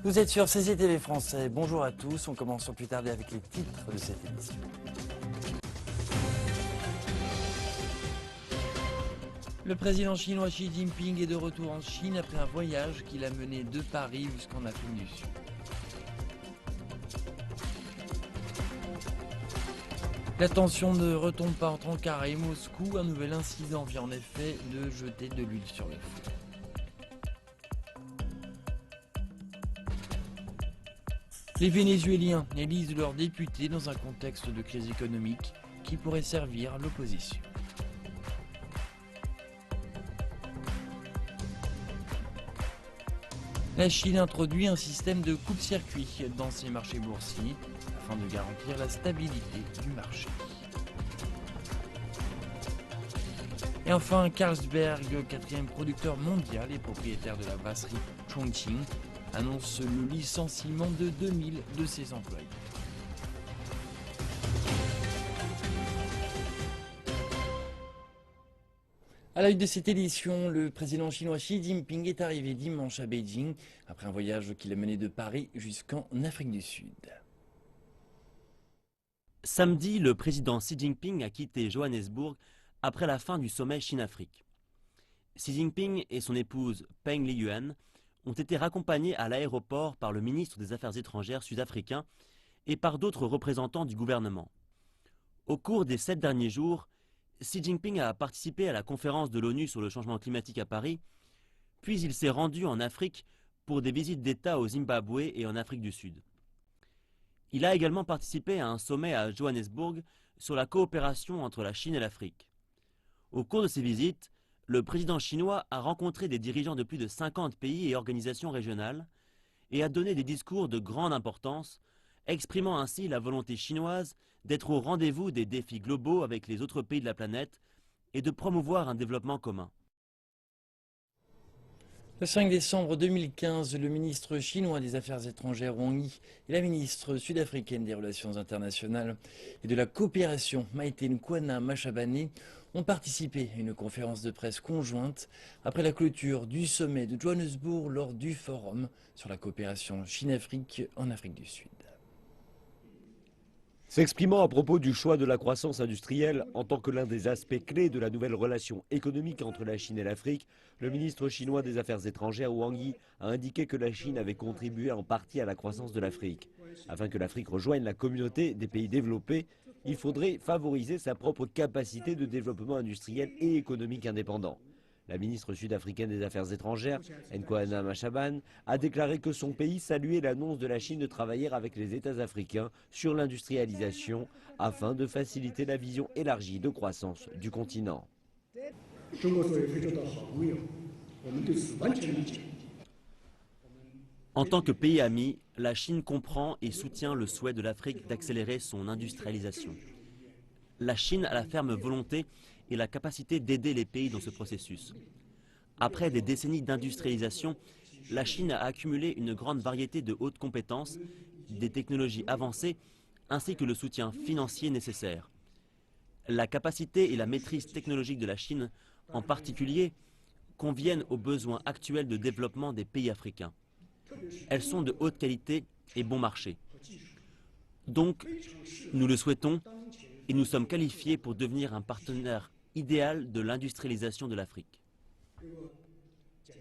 Vous êtes sur CCTV Français, bonjour à tous, on commence sans plus tarder avec les titres de cette émission. Le président chinois Xi Jinping est de retour en Chine après un voyage qu'il a mené de Paris jusqu'en Afrique du Sud. La tension ne retombe pas entre Ankara et Moscou, un nouvel incident vient en effet de jeter de l'huile sur le feu. Les Vénézuéliens élisent leurs députés dans un contexte de crise économique qui pourrait servir l'opposition. La Chine introduit un système de coupe-circuit dans ses marchés boursiers afin de garantir la stabilité du marché. Et enfin, Carlsberg, quatrième producteur mondial et propriétaire de la brasserie Chongqing, annonce le licenciement de 2000 de ses employés. À la une de cette édition, le président chinois Xi Jinping est arrivé dimanche à Beijing, après un voyage qu'il a mené de Paris jusqu'en Afrique du Sud. Samedi, le président Xi Jinping a quitté Johannesburg après la fin du sommet Chine-Afrique. Xi Jinping et son épouse Peng Liyuan ont été raccompagnés à l'aéroport par le ministre des Affaires étrangères sud-africain et par d'autres représentants du gouvernement. Au cours des 7 derniers jours, Xi Jinping a participé à la conférence de l'ONU sur le changement climatique à Paris, puis il s'est rendu en Afrique pour des visites d'État au Zimbabwe et en Afrique du Sud. Il a également participé à un sommet à Johannesburg sur la coopération entre la Chine et l'Afrique. Au cours de ces visites, le président chinois a rencontré des dirigeants de plus de 50 pays et organisations régionales et a donné des discours de grande importance, exprimant ainsi la volonté chinoise d'être au rendez-vous des défis globaux avec les autres pays de la planète et de promouvoir un développement commun. Le 5 décembre 2015, le ministre chinois des Affaires étrangères Wang Yi et la ministre sud-africaine des Relations internationales et de la coopération Maïté Nkoana Mashabane ont participé à une conférence de presse conjointe après la clôture du sommet de Johannesburg lors du forum sur la coopération Chine-Afrique en Afrique du Sud. S'exprimant à propos du choix de la croissance industrielle en tant que l'un des aspects clés de la nouvelle relation économique entre la Chine et l'Afrique, le ministre chinois des Affaires étrangères Wang Yi a indiqué que la Chine avait contribué en partie à la croissance de l'Afrique. Afin que l'Afrique rejoigne la communauté des pays développés, il faudrait favoriser sa propre capacité de développement industriel et économique indépendant. La ministre sud-africaine des Affaires étrangères, Nkoana Mashabane, a déclaré que son pays saluait l'annonce de la Chine de travailler avec les États africains sur l'industrialisation afin de faciliter la vision élargie de croissance du continent. En tant que pays ami, la Chine comprend et soutient le souhait de l'Afrique d'accélérer son industrialisation. La Chine a la ferme volonté et la capacité d'aider les pays dans ce processus. Après des décennies d'industrialisation, la Chine a accumulé une grande variété de hautes compétences, des technologies avancées, ainsi que le soutien financier nécessaire. La capacité et la maîtrise technologique de la Chine, en particulier, conviennent aux besoins actuels de développement des pays africains. Elles sont de haute qualité et bon marché. Donc, nous le souhaitons et nous sommes qualifiés pour devenir un partenaire idéal de l'industrialisation de l'Afrique.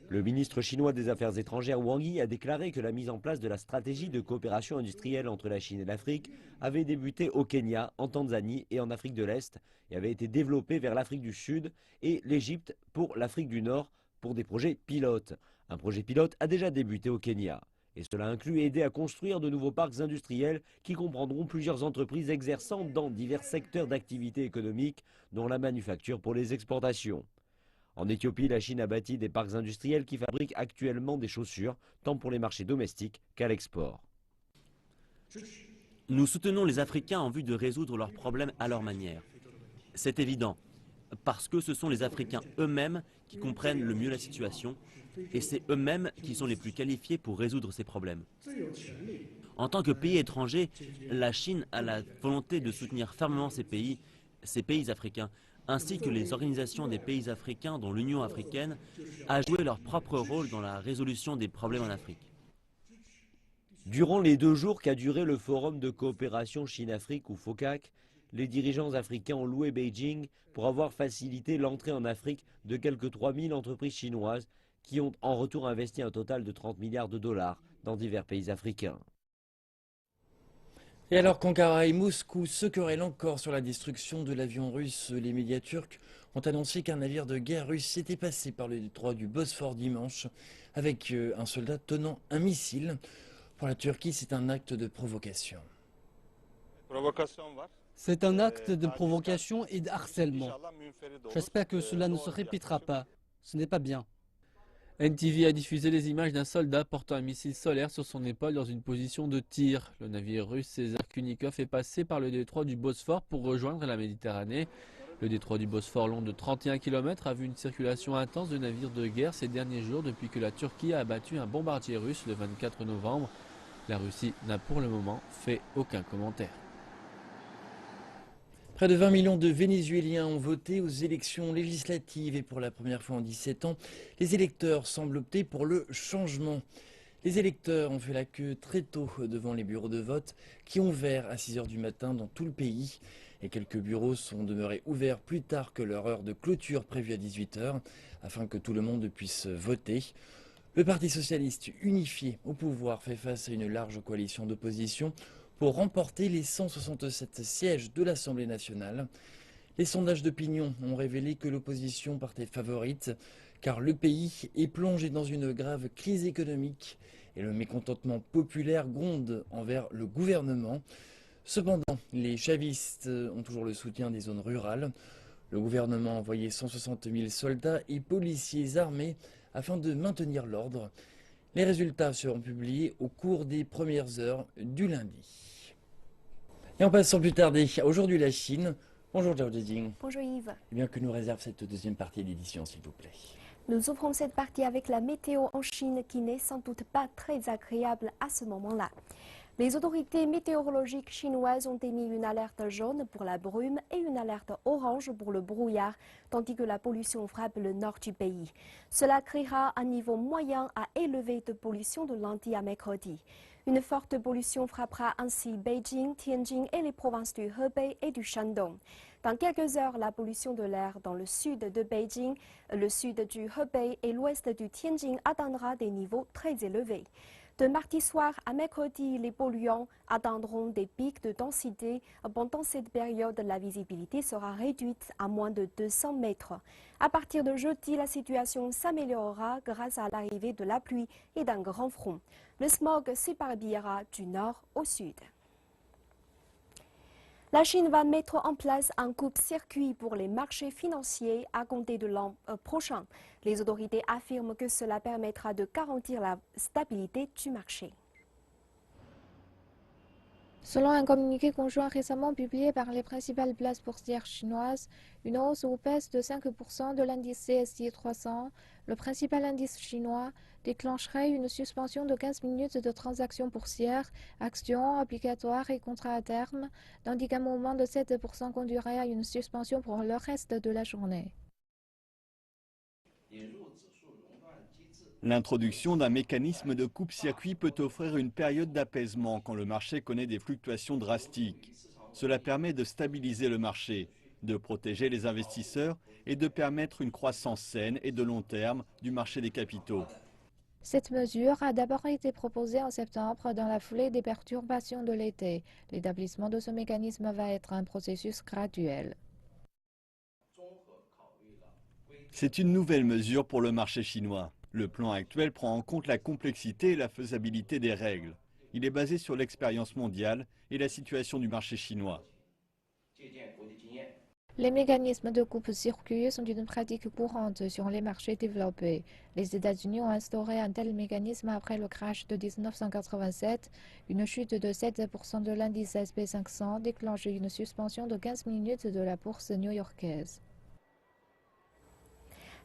Le ministre chinois des Affaires étrangères Wang Yi a déclaré que la mise en place de la stratégie de coopération industrielle entre la Chine et l'Afrique avait débuté au Kenya, en Tanzanie et en Afrique de l'Est et avait été développée vers l'Afrique du Sud et l'Égypte pour l'Afrique du Nord pour des projets pilotes. Un projet pilote a déjà débuté au Kenya. Et cela inclut aider à construire de nouveaux parcs industriels qui comprendront plusieurs entreprises exerçant dans divers secteurs d'activité économique, dont la manufacture pour les exportations. En Éthiopie, la Chine a bâti des parcs industriels qui fabriquent actuellement des chaussures, tant pour les marchés domestiques qu'à l'export. Nous soutenons les Africains en vue de résoudre leurs problèmes à leur manière. C'est évident, parce que ce sont les Africains eux-mêmes qui comprennent le mieux la situation, et c'est eux-mêmes qui sont les plus qualifiés pour résoudre ces problèmes. En tant que pays étranger, la Chine a la volonté de soutenir fermement ces pays africains, ainsi que les organisations des pays africains dont l'Union africaine a joué leur propre rôle dans la résolution des problèmes en Afrique. Durant les 2 jours qu'a duré le forum de coopération Chine-Afrique ou FOCAC, les dirigeants africains ont loué Beijing pour avoir facilité l'entrée en Afrique de quelques 3000 entreprises chinoises qui ont en retour investi un total de 30 milliards de dollars dans divers pays africains. Et alors qu'Ankara et Moscou se querellent encore sur la destruction de l'avion russe, les médias turcs ont annoncé qu'un navire de guerre russe s'était passé par le détroit du Bosphore dimanche avec un soldat tenant un missile. Pour la Turquie, c'est un acte de provocation. C'est un acte de provocation et de harcèlement. J'espère que cela ne se répétera pas. Ce n'est pas bien. NTV a diffusé les images d'un soldat portant un missile solaire sur son épaule dans une position de tir. Le navire russe César Kunikov est passé par le détroit du Bosphore pour rejoindre la Méditerranée. Le détroit du Bosphore, long de 31 km, a vu une circulation intense de navires de guerre ces derniers jours depuis que la Turquie a abattu un bombardier russe le 24 novembre. La Russie n'a pour le moment fait aucun commentaire. Près de 20 millions de Vénézuéliens ont voté aux élections législatives et pour la première fois en 17 ans, les électeurs semblent opter pour le changement. Les électeurs ont fait la queue très tôt devant les bureaux de vote qui ont ouvert à 6 h du matin dans tout le pays. Et quelques bureaux sont demeurés ouverts plus tard que leur heure de clôture prévue à 18 h afin que tout le monde puisse voter. Le Parti socialiste unifié au pouvoir fait face à une large coalition d'opposition pour remporter les 167 sièges de l'Assemblée nationale. Les sondages d'opinion ont révélé que l'opposition partait favorite, car le pays est plongé dans une grave crise économique et le mécontentement populaire gronde envers le gouvernement. Cependant, les chavistes ont toujours le soutien des zones rurales. Le gouvernement a envoyé 160 000 soldats et policiers armés afin de maintenir l'ordre. Les résultats seront publiés au cours des premières heures du lundi. Et en passant plus tarder, aujourd'hui la Chine. Bonjour Zhao Zhejing. Bonjour Yves. Eh bien, que nous réserve cette deuxième partie d'édition, s'il vous plaît? Nous ouvrons cette partie avec la météo en Chine qui n'est sans doute pas très agréable à ce moment-là. Les autorités météorologiques chinoises ont émis une alerte jaune pour la brume et une alerte orange pour le brouillard, tandis que la pollution frappe le nord du pays. Cela créera un niveau moyen à élevé de pollution de lundi à mercredi. Une forte pollution frappera ainsi Beijing, Tianjin et les provinces du Hebei et du Shandong. Dans quelques heures, la pollution de l'air dans le sud de Beijing, le sud du Hebei et l'ouest du Tianjin atteindra des niveaux très élevés. De mardi soir à mercredi, les polluants atteindront des pics de densité. Pendant cette période, la visibilité sera réduite à moins de 200 mètres. À partir de jeudi, la situation s'améliorera grâce à l'arrivée de la pluie et d'un grand front. Le smog s'éparpillera du nord au sud. La Chine va mettre en place un coupe-circuit pour les marchés financiers à compter de l'an prochain. Les autorités affirment que cela permettra de garantir la stabilité du marché. Selon un communiqué conjoint récemment publié par les principales places boursières chinoises, une hausse ou baisse de 5% de l'indice CSI 300, le principal indice chinois, déclencherait une suspension de 15 minutes de transactions boursières, actions, obligatoires et contrats à terme, tandis qu'un mouvement de 7% conduirait à une suspension pour le reste de la journée. L'introduction d'un mécanisme de coupe-circuit peut offrir une période d'apaisement quand le marché connaît des fluctuations drastiques. Cela permet de stabiliser le marché, de protéger les investisseurs et de permettre une croissance saine et de long terme du marché des capitaux. Cette mesure a d'abord été proposée en septembre dans la foulée des perturbations de l'été. L'établissement de ce mécanisme va être un processus graduel. C'est une nouvelle mesure pour le marché chinois. Le plan actuel prend en compte la complexité et la faisabilité des règles. Il est basé sur l'expérience mondiale et la situation du marché chinois. Les mécanismes de coupe-circuit sont une pratique courante sur les marchés développés. Les États-Unis ont instauré un tel mécanisme après le crash de 1987. Une chute de 7% de l'indice SP500 déclenche une suspension de 15 minutes de la bourse new-yorkaise.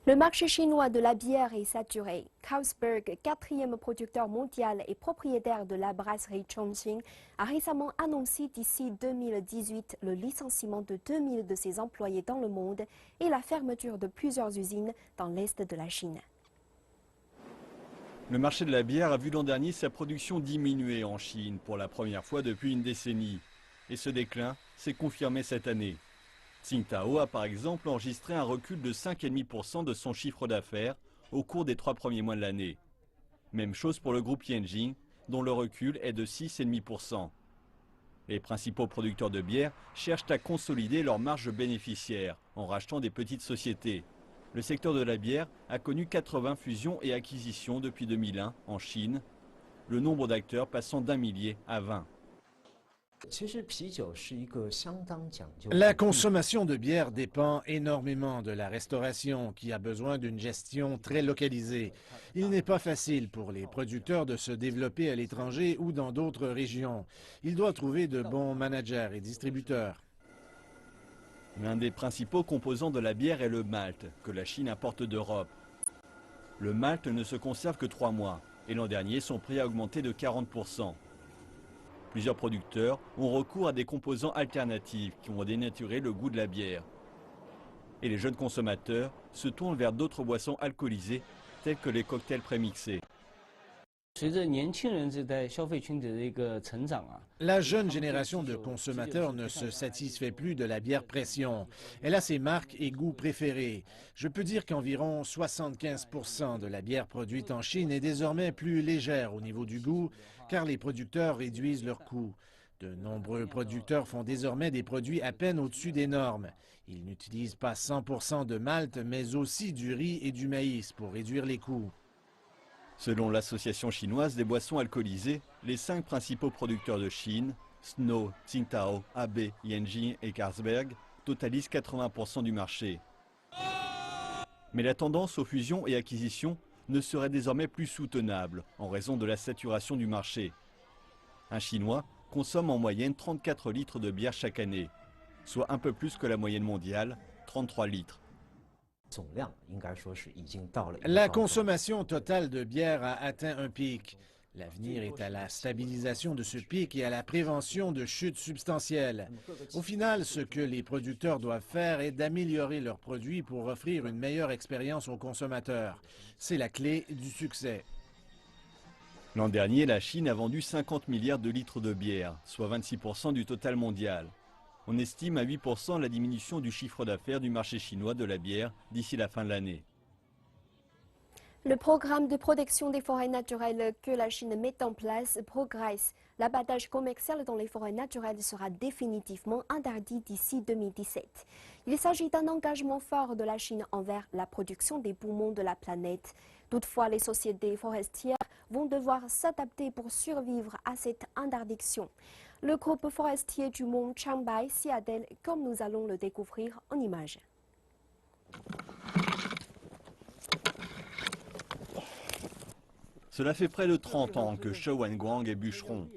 Le marché chinois de la bière est saturé. Carlsberg, quatrième producteur mondial et propriétaire de la brasserie Chongqing, a récemment annoncé d'ici 2018 le licenciement de 2000 de ses employés dans le monde et la fermeture de plusieurs usines dans l'est de la Chine. Le marché de la bière a vu l'an dernier sa production diminuer en Chine pour la première fois depuis une décennie. Et ce déclin s'est confirmé cette année. Tsingtao a par exemple enregistré un recul de 5,5% de son chiffre d'affaires au cours des 3 premiers mois de l'année. Même chose pour le groupe Yanjing, dont le recul est de 6,5%. Les principaux producteurs de bière cherchent à consolider leurs marges bénéficiaires en rachetant des petites sociétés. Le secteur de la bière a connu 80 fusions et acquisitions depuis 2001 en Chine, le nombre d'acteurs passant d'1 millier à 20. La consommation de bière dépend énormément de la restauration qui a besoin d'une gestion très localisée. Il n'est pas facile pour les producteurs de se développer à l'étranger ou dans d'autres régions. Ils doivent trouver de bons managers et distributeurs. L'un des principaux composants de la bière est le malt, que la Chine importe d'Europe. Le malt ne se conserve que 3 mois, et l'an dernier, son prix a augmenté de 40%. Plusieurs producteurs ont recours à des composants alternatifs qui ont dénaturé le goût de la bière. Et les jeunes consommateurs se tournent vers d'autres boissons alcoolisées, telles que les cocktails prémixés. La jeune génération de consommateurs ne se satisfait plus de la bière pression. Elle a ses marques et goûts préférés. Je peux dire qu'environ 75% de la bière produite en Chine est désormais plus légère au niveau du goût, car les producteurs réduisent leurs coûts. De nombreux producteurs font désormais des produits à peine au-dessus des normes. Ils n'utilisent pas 100% de malt, mais aussi du riz et du maïs pour réduire les coûts. Selon l'association chinoise des boissons alcoolisées, les 5 principaux producteurs de Chine, Snow, Tsingtao, Abe, Yanjing et Carlsberg, totalisent 80% du marché. Mais la tendance aux fusions et acquisitions ne serait désormais plus soutenable en raison de la saturation du marché. Un Chinois consomme en moyenne 34 litres de bière chaque année, soit un peu plus que la moyenne mondiale, 33 litres. La consommation totale de bière a atteint un pic. L'avenir est à la stabilisation de ce pic et à la prévention de chutes substantielles. Au final, ce que les producteurs doivent faire est d'améliorer leurs produits pour offrir une meilleure expérience aux consommateurs. C'est la clé du succès. L'an dernier, la Chine a vendu 50 milliards de litres de bière, soit 26% du total mondial. On estime à 8% la diminution du chiffre d'affaires du marché chinois de la bière d'ici la fin de l'année. Le programme de protection des forêts naturelles que la Chine met en place progresse. L'abattage commercial dans les forêts naturelles sera définitivement interdit d'ici 2017. Il s'agit d'un engagement fort de la Chine envers la production des poumons de la planète. Toutefois, les sociétés forestières vont devoir s'adapter pour survivre à cette interdiction. Le groupe forestier du mont Changbai s'y adèle comme nous allons le découvrir en images. Cela fait près de 30 ans que Shou Wenguang est bûcheron.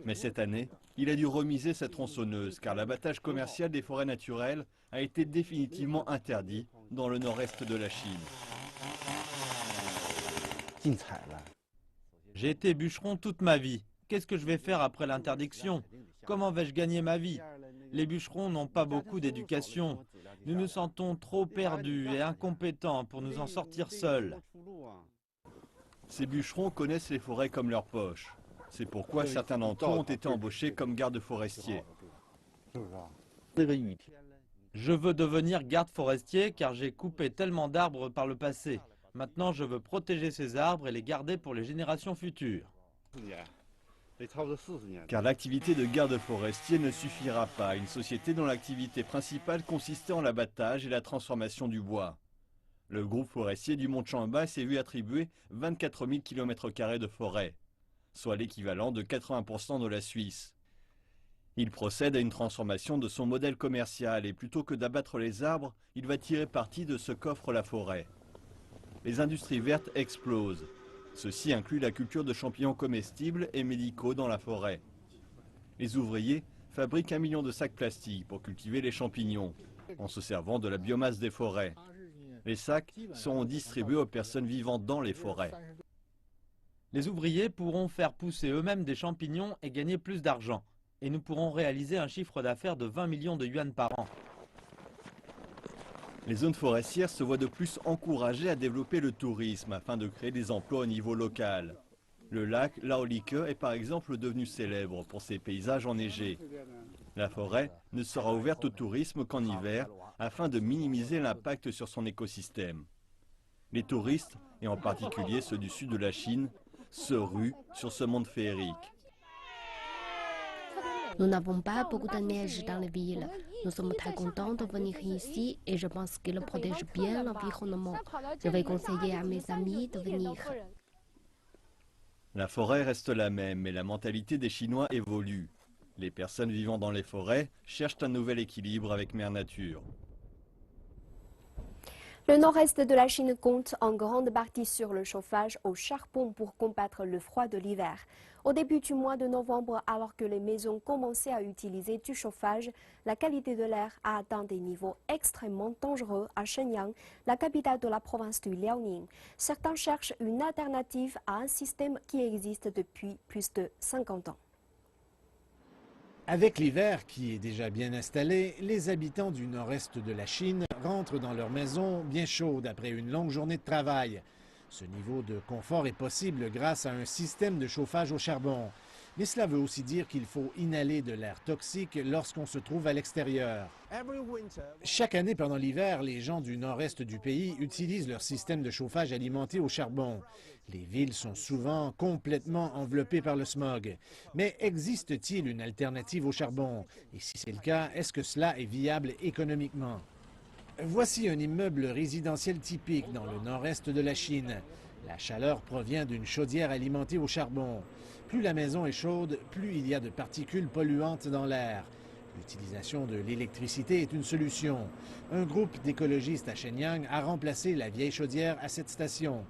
Mais cette année, il a dû remiser sa tronçonneuse car l'abattage commercial des forêts naturelles a été définitivement interdit dans le nord-est de la Chine. J'ai été bûcheron toute ma vie. Qu'est-ce que je vais faire après l'interdiction? Comment vais-je gagner ma vie? Les bûcherons n'ont pas beaucoup d'éducation. Nous nous sentons trop perdus et incompétents pour nous en sortir seuls. Ces bûcherons connaissent les forêts comme leur poche. C'est pourquoi certains d'entre eux ont été embauchés comme gardes forestiers. Je veux devenir garde forestier car j'ai coupé tellement d'arbres par le passé. Maintenant, je veux protéger ces arbres et les garder pour les générations futures. Car l'activité de garde forestier ne suffira pas à une société dont l'activité principale consistait en l'abattage et la transformation du bois. Le groupe forestier du mont Changbai s'est vu attribuer 24 000 km² de forêt, soit l'équivalent de 80% de la Suisse. Il procède à une transformation de son modèle commercial et plutôt que d'abattre les arbres, il va tirer parti de ce qu'offre la forêt. Les industries vertes explosent. Ceci inclut la culture de champignons comestibles et médicaux dans la forêt. Les ouvriers fabriquent 1 million de sacs plastiques pour cultiver les champignons, en se servant de la biomasse des forêts. Les sacs seront distribués aux personnes vivant dans les forêts. Les ouvriers pourront faire pousser eux-mêmes des champignons et gagner plus d'argent. Et nous pourrons réaliser un chiffre d'affaires de 20 millions de yuan par an. Les zones forestières se voient de plus encouragées à développer le tourisme afin de créer des emplois au niveau local. Le lac Laolike est par exemple devenu célèbre pour ses paysages enneigés. La forêt ne sera ouverte au tourisme qu'en hiver afin de minimiser l'impact sur son écosystème. Les touristes, et en particulier ceux du sud de la Chine, se ruent sur ce monde féerique. Nous n'avons pas beaucoup de neige dans les villes. Nous sommes très contents de venir ici et je pense qu'il protège bien l'environnement. Je vais conseiller à mes amis de venir. La forêt reste la même, mais la mentalité des Chinois évolue. Les personnes vivant dans les forêts cherchent un nouvel équilibre avec Mère Nature. Le nord-est de la Chine compte en grande partie sur le chauffage au charbon pour combattre le froid de l'hiver. Au début du mois de novembre, alors que les maisons commençaient à utiliser du chauffage, la qualité de l'air a atteint des niveaux extrêmement dangereux à Shenyang, la capitale de la province du Liaoning. Certains cherchent une alternative à un système qui existe depuis plus de 50 ans. Avec l'hiver qui est déjà bien installé, les habitants du nord-est de la Chine rentrent dans leur maison bien chaude après une longue journée de travail. Ce niveau de confort est possible grâce à un système de chauffage au charbon. Mais cela veut aussi dire qu'il faut inhaler de l'air toxique lorsqu'on se trouve à l'extérieur. Chaque année pendant l'hiver, les gens du nord-est du pays utilisent leur système de chauffage alimenté au charbon. Les villes sont souvent complètement enveloppées par le smog. Mais existe-t-il une alternative au charbon? Et si c'est le cas, est-ce que cela est viable économiquement? Voici un immeuble résidentiel typique dans le nord-est de la Chine. La chaleur provient d'une chaudière alimentée au charbon. Plus la maison est chaude, plus il y a de particules polluantes dans l'air. L'utilisation de l'électricité est une solution. Un groupe d'écologistes à Shenyang a remplacé la vieille chaudière à cette station.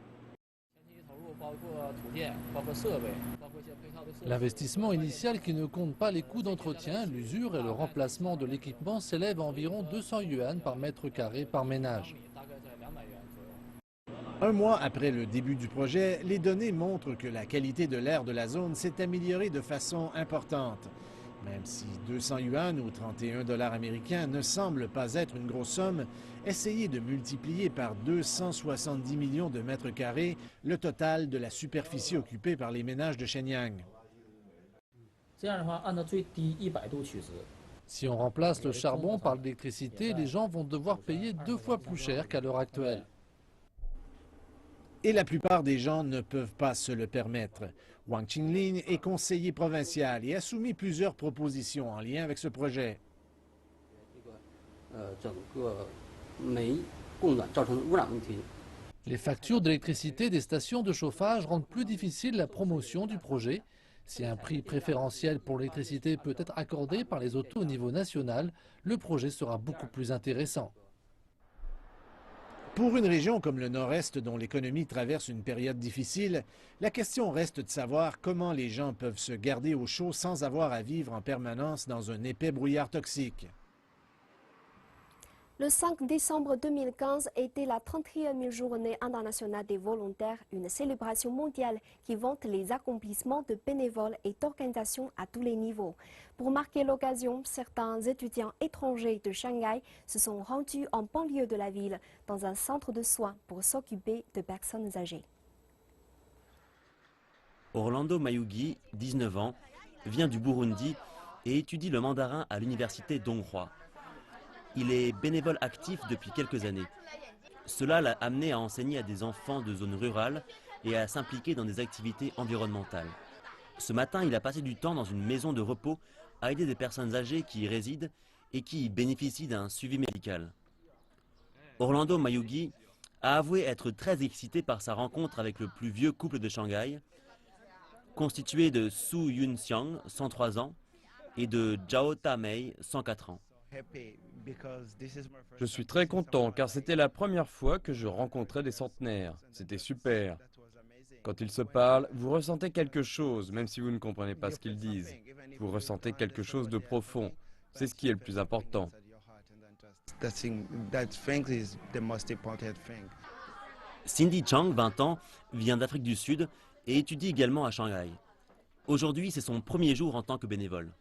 L'investissement initial qui ne compte pas les coûts d'entretien, l'usure et le remplacement de l'équipement s'élève à environ 200 yuan par mètre carré par ménage. Un mois après le début du projet, les données montrent que la qualité de l'air de la zone s'est améliorée de façon importante. Même si 200 yuan ou 31 $ américains ne semblent pas être une grosse somme, essayez de multiplier par 270 millions de mètres carrés le total de la superficie occupée par les ménages de Shenyang. Si on remplace le charbon par l'électricité, les gens vont devoir payer 2 fois plus cher qu'à l'heure actuelle. Et la plupart des gens ne peuvent pas se le permettre. Wang Qinglin est conseiller provincial et a soumis plusieurs propositions en lien avec ce projet. Les factures d'électricité des stations de chauffage rendent plus difficile la promotion du projet. Si un prix préférentiel pour l'électricité peut être accordé par les autos au niveau national, le projet sera beaucoup plus intéressant. Pour une région comme le nord-est dont l'économie traverse une période difficile, la question reste de savoir comment les gens peuvent se garder au chaud sans avoir à vivre en permanence dans un épais brouillard toxique. Le 5 décembre 2015 était la 31e journée internationale des volontaires, une célébration mondiale qui vante les accomplissements de bénévoles et d'organisations à tous les niveaux. Pour marquer l'occasion, certains étudiants étrangers de Shanghai se sont rendus en banlieue de la ville, dans un centre de soins pour s'occuper de personnes âgées. Orlando Mayugi, 19 ans, vient du Burundi et étudie le mandarin à l'université d'Onghua. Il est bénévole actif depuis quelques années. Cela l'a amené à enseigner à des enfants de zones rurales et à s'impliquer dans des activités environnementales. Ce matin, il a passé du temps dans une maison de repos à aider des personnes âgées qui y résident et qui y bénéficient d'un suivi médical. Orlando Mayugi a avoué être très excité par sa rencontre avec le plus vieux couple de Shanghai, constitué de Su Yunxiang, 103 ans, et de Zhao Tamei, 104 ans. Je suis très content car c'était la première fois que je rencontrais des centenaires. C'était super. Quand ils se parlent, vous ressentez quelque chose, même si vous ne comprenez pas ce qu'ils disent. Vous ressentez quelque chose de profond. C'est ce qui est le plus important. Cindy Chang, 20 ans, vient d'Afrique du Sud et étudie également à Shanghai. Aujourd'hui, c'est son premier jour en tant que bénévole.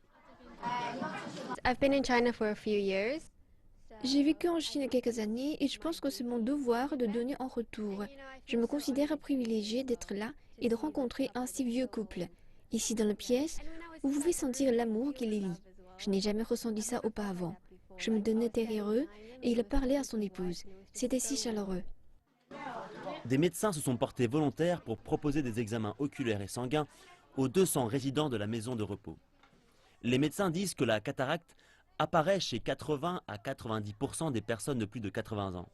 J'ai vécu en Chine quelques années et je pense que c'est mon devoir de donner en retour. Je me considère privilégiée d'être là et de rencontrer un si vieux couple. Ici dans la pièce, vous pouvez sentir l'amour qui les lie. Je n'ai jamais ressenti ça auparavant. Je me donnais derrière eux et il parlait à son épouse. C'était si chaleureux. Des médecins se sont portés volontaires pour proposer des examens oculaires et sanguins aux 200 résidents de la maison de repos. Les médecins disent que la cataracte apparaît chez 80 à 90% des personnes de plus de 80 ans.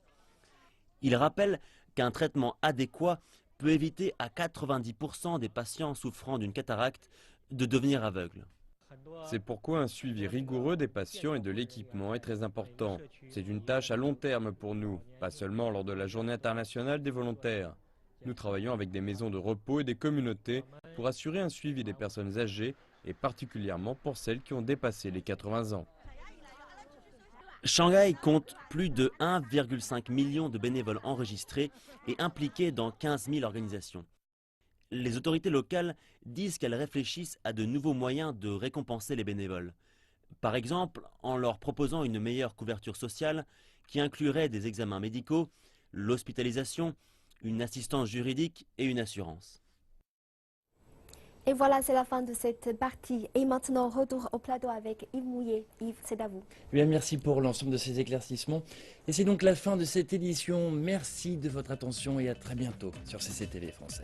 Ils rappellent qu'un traitement adéquat peut éviter à 90% des patients souffrant d'une cataracte de devenir aveugles. C'est pourquoi un suivi rigoureux des patients et de l'équipement est très important. C'est une tâche à long terme pour nous, pas seulement lors de la Journée internationale des volontaires. Nous travaillons avec des maisons de repos et des communautés pour assurer un suivi des personnes âgées et particulièrement pour celles qui ont dépassé les 80 ans. Shanghai compte plus de 1,5 million de bénévoles enregistrés et impliqués dans 15 000 organisations. Les autorités locales disent qu'elles réfléchissent à de nouveaux moyens de récompenser les bénévoles. Par exemple, en leur proposant une meilleure couverture sociale qui inclurait des examens médicaux, l'hospitalisation, une assistance juridique et une assurance. Et voilà, c'est la fin de cette partie. Et maintenant, retour au plateau avec Yves Mouillet. Yves, c'est à vous. Bien, merci pour l'ensemble de ces éclaircissements. Et c'est donc la fin de cette édition. Merci de votre attention et à très bientôt sur CCTV Français.